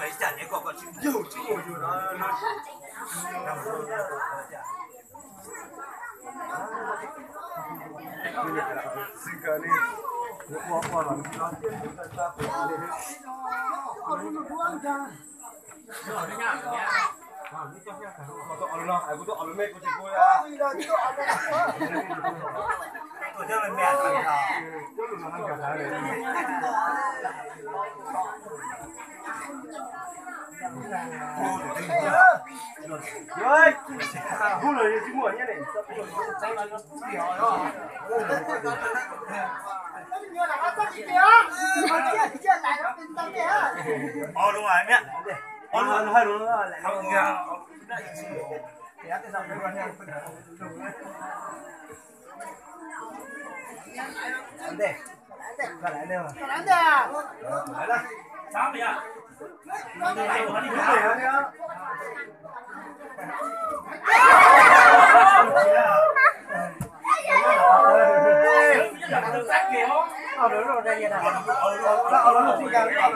mấy chả nhé còn chịu nhiều nó xin cờ đi qua lần nó rồi, vui lời chứ mua nhé này. Đúng rồi nhé. Luôn hai luôn lại không ngờ. Đây. Cái này đây mà. Cái này à? Đấy là. Sao vậy ạ? Này nó đi nhá. Đúng rồi đây là. Nó xin chào các bạn.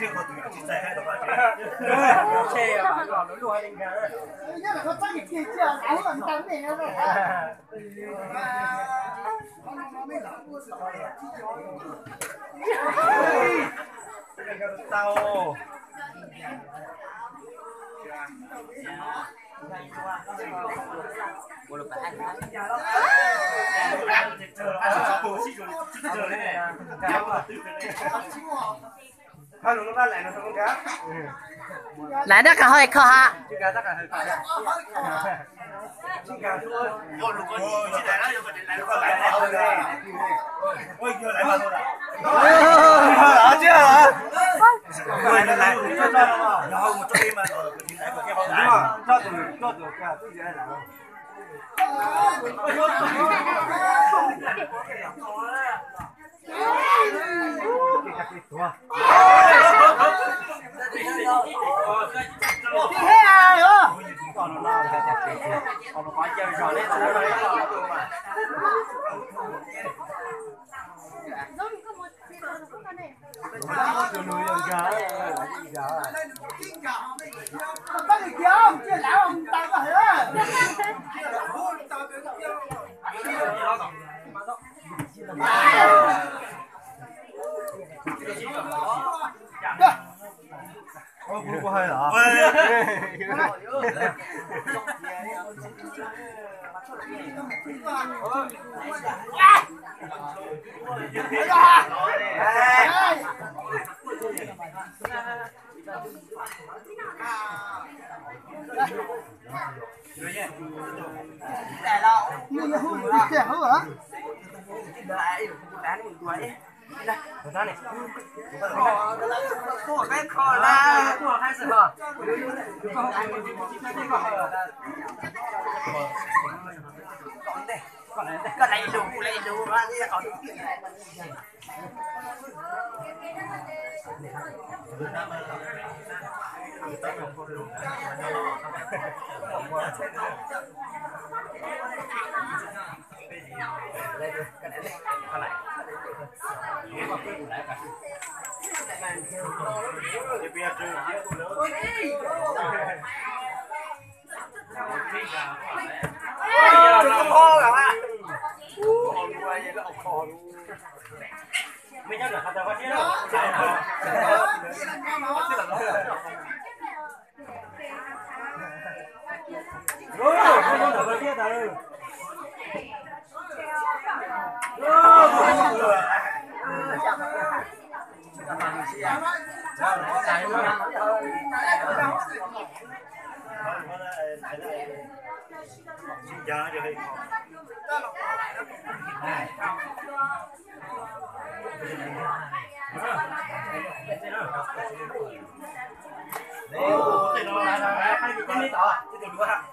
Chưa có tụi chị xe hay đâu mà. Xe mà nó lùi hai đỉnh cả. Nhất là có chắc cái kia chưa, áo lần tắm này nữa. Tao boleh bahan. Kalau lu kan lain sama kan? Lain dah kah hơi kah ha? Juga tak kan? Juga tu. Oh lu kan ci dah lah, lu kan lain kan lain. Oi, yo lain mana dah? Aja lah. Oi, lain. Rồi một chỗ đi mà rồi thì lại có cái bóng đá. Cho tụi cả tôi dễ là. Bulu có hơi hả? Ra này. Khổ cái khổ là của hai sự hả? Còn này đủ ra đi còn.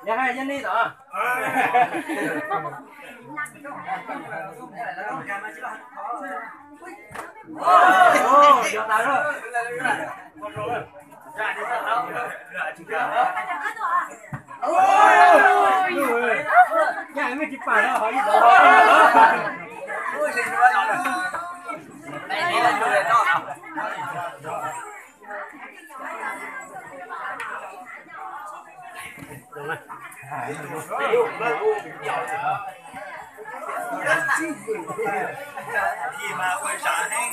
Dạ hai dân đi tỏ. Vô tao rồi. Con rồi. Ra đi tao. Ra chúng ta. nhà mấy chip phải đó hỏi gì đó đây là chủ đề đó gì mà quay trả hết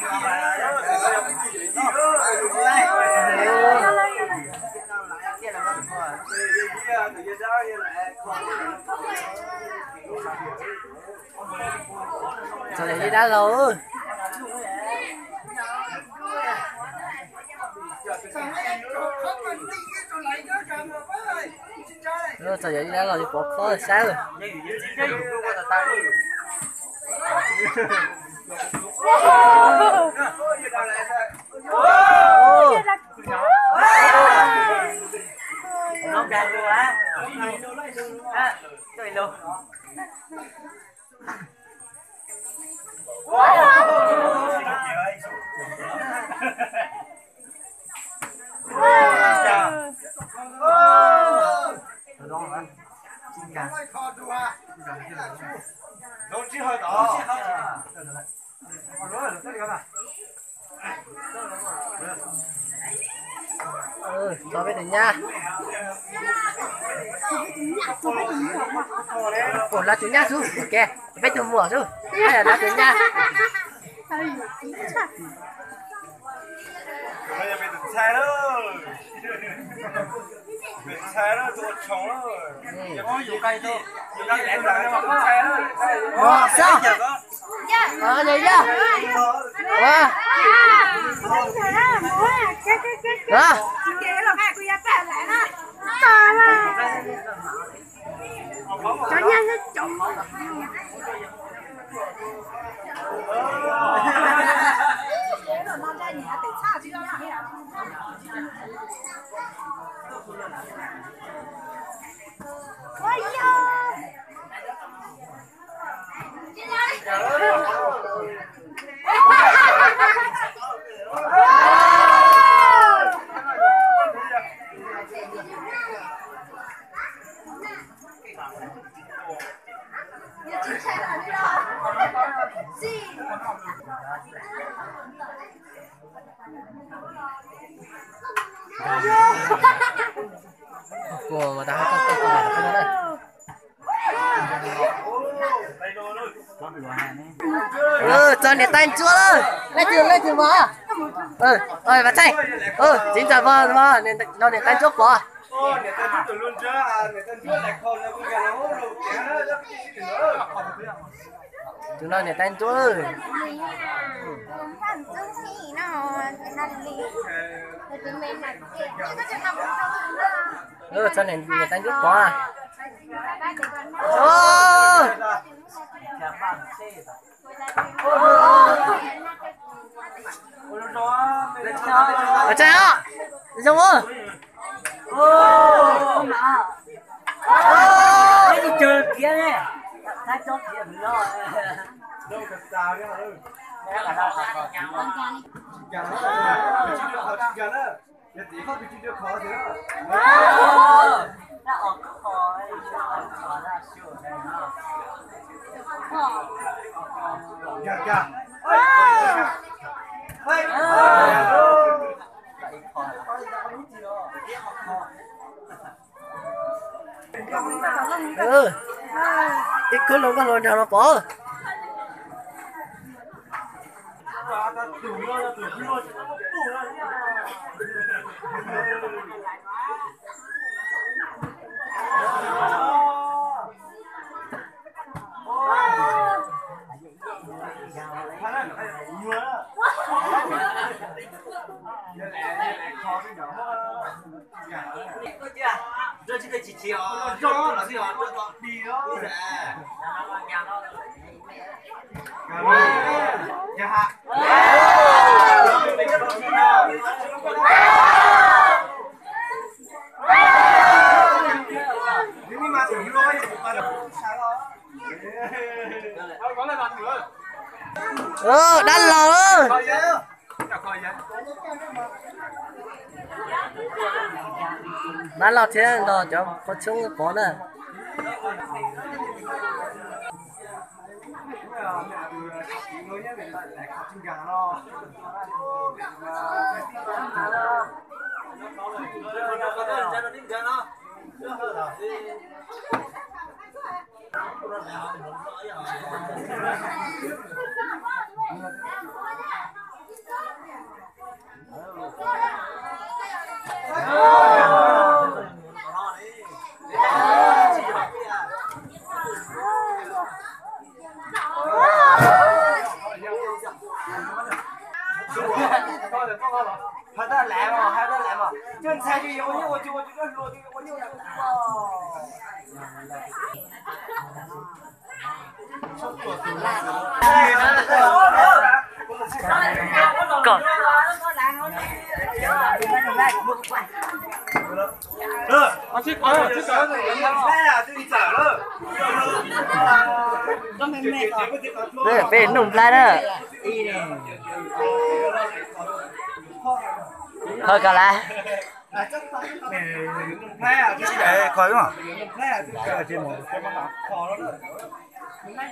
Sao lại đi đá rồi? Sao vậy đi đá rồi thì bỏ khó là sao rồi? nó càng luôn á chơi luôn Cho biết được nha. Ủa là chủ nhà xuống, kìa, biết cho mùa xuống, hay là chủ nhà. bây giờ mình được xe đó mình xe đó tôi chồng đó có nhiều cây thôi nhiều cây lẻ lại mà có xe đó Sao? Gì chứ? Wow. cho nhanh nó trộn Của mà ta hay có cái này cái này. Cho để tay chúa ơi. Lên trường bò. Ơi bà chạy. Chính trả bò nên nó để tay chúa bò. người ta chút luôn chứ người ta chút lại không nó cũng cái nó đâu Chúng nó để tay chúa ơi. Cho nên người ta giúp bò. Ở đây á, giống không? Cái gì chơi kia nè, ta cho kia mình lo. đâu cả sao đấy ơi Nó là đâu sao gà nó bị chịu khó gà đó giờ tí khó bị chịu khó thế đó nó ở cái khỏi khỏi ra siêu này nó gà Ít cứ luôn có luôn nào nó bỏ.这这个几期啊？cho là gì hả cho đi đó gà hạ nhưng mà thử thôi mà được sao đó có lại bạn nữa Đánh lò coi chứ coi chứ Bán lọt thế rồi cho có chung có nè.还得来嘛，还得来嘛，这才就有我就这路就我就Còn đây về nung lại đó. Thôi cả lại. để khỏi đúng không? Mà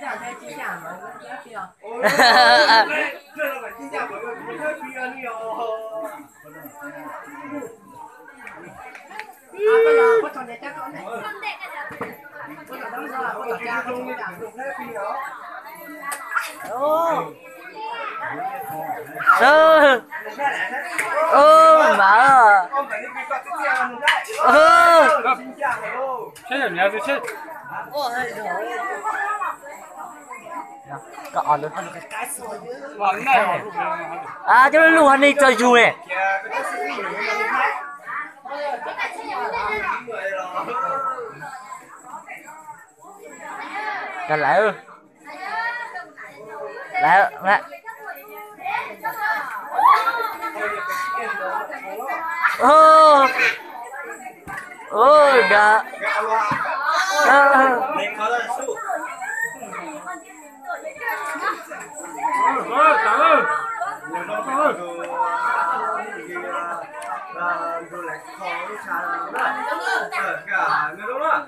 chết rồi nhà tôi chết còn nữa. còn này À cho nó luôn đi chơi vui này. Cần lại ư. Lại lại. Ô. Ôi gà. rồi lại khó cái trà đó cả người đúng không?